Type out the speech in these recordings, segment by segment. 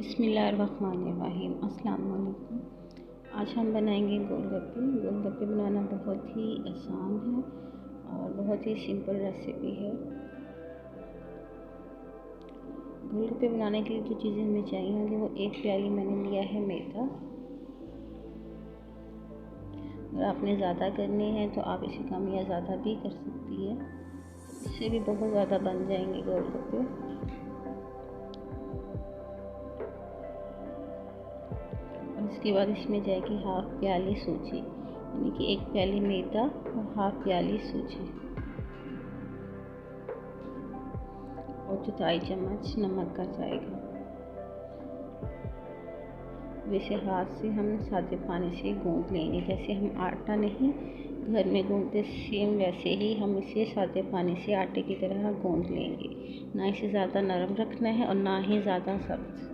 बिस्मिल्लाहिर्रहमानिर्रहीम। अस्सलाम वालेकुम। आज हम बनाएंगे गोलगप्पे। गोलगप्पे बनाना बहुत ही आसान है और बहुत ही सिंपल रेसिपी है। गोलगप्पे बनाने के लिए जो चीज़ें हमें चाहिए होंगी वो एक प्याली मैंने लिया है मैदा। अगर आपने ज़्यादा करनी है तो आप इसे कम या ज़्यादा भी कर सकती है, इससे भी बहुत ज़्यादा बन जाएंगे गोलगप्पे। इसके बाद इसमें जाएगी हाफ प्याली सूजी, यानी कि एक प्याली मैदा और हाफ प्याली सूजी और 4 चम्मच नमक का जाएगा। वैसे हाथ से हम सादे पानी से गूंद लेंगे, जैसे हम आटा नहीं घर में गूंदते सेम वैसे ही हम इसे सादे पानी से आटे की तरह गूंद लेंगे। ना इसे ज़्यादा नरम रखना है और ना ही ज़्यादा सख्त।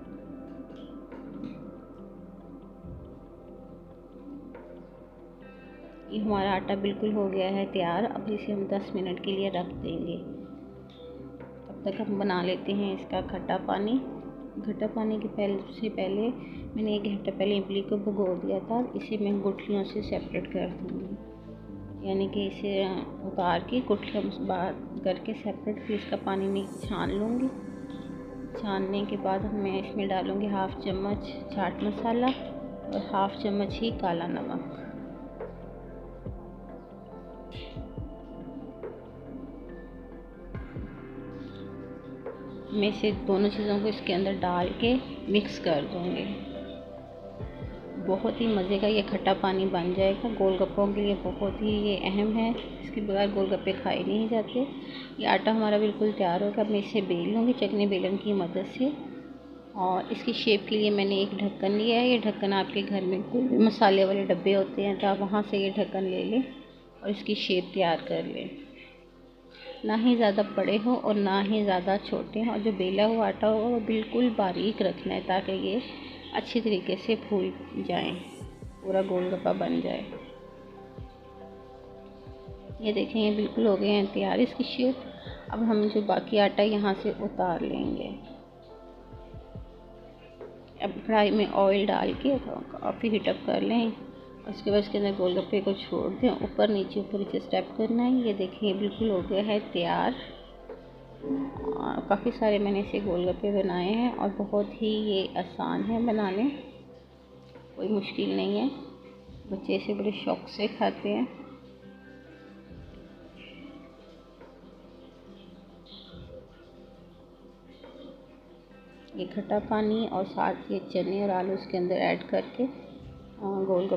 ये हमारा आटा बिल्कुल हो गया है तैयार। अब इसे हम 10 मिनट के लिए रख देंगे। तब तक हम बना लेते हैं इसका खट्टा पानी। खट्टा पानी के पहले मैंने 1 घंटा पहले इमली को भिगो दिया था। इसे मैं गुठलियों से सेपरेट कर दूँगी, यानी कि इसे उतार के गुठलियों बाहर करके सेपरेट, फिर इसका पानी में छान लूँगी। छानने के बाद मैं इसमें डालूँगी हाफ चम्मच चाट मसाला और हाफ चम्मच ही काला नमक। मैं इसे दोनों चीज़ों को इसके अंदर डाल के मिक्स कर दूँगी। बहुत ही मज़े का ये खट्टा पानी बन जाएगा। गोलगप्पों के लिए बहुत ही ये अहम है, इसके बगैर गोलगप्पे खाए नहीं जाते। ये आटा हमारा बिल्कुल तैयार होगा। मैं इसे बेल लूँगी चकनी बेलन की मदद से, और इसकी शेप के लिए मैंने एक ढक्कन लिया है। ये ढक्कन आपके घर में कोई भी मसाले वाले डब्बे होते हैं तो आप वहाँ से ये ढक्कन ले लें और इसकी शेप तैयार कर लें। ना ही ज़्यादा बड़े हो और ना ही ज़्यादा छोटे हों, और जो बेला हुआ आटा होगा वो बिल्कुल बारीक रखना है ताकि ये अच्छी तरीके से फूल जाएं, पूरा गोलगप्पा बन जाए। ये देखें, ये बिल्कुल हो गए हैं तैयार इसकी शेप। अब हम जो बाकी आटा यहाँ से उतार लेंगे। अब कढ़ाई में ऑयल डाल के काफ़ी हीटअप कर लें। उसके बाद इसके अंदर गोलगप्पे को छोड़ दें, ऊपर नीचे स्टेप करना है। ये देखिए बिल्कुल हो गया है तैयार। काफ़ी सारे मैंने इसे गोलगप्पे बनाए हैं और बहुत ही ये आसान है बनाने, कोई मुश्किल नहीं है। बच्चे इसे बड़े शौक़ से खाते हैं। ये खट्टा पानी और साथ ये चने और आलू इसके अंदर ऐड करके गोलगप्पे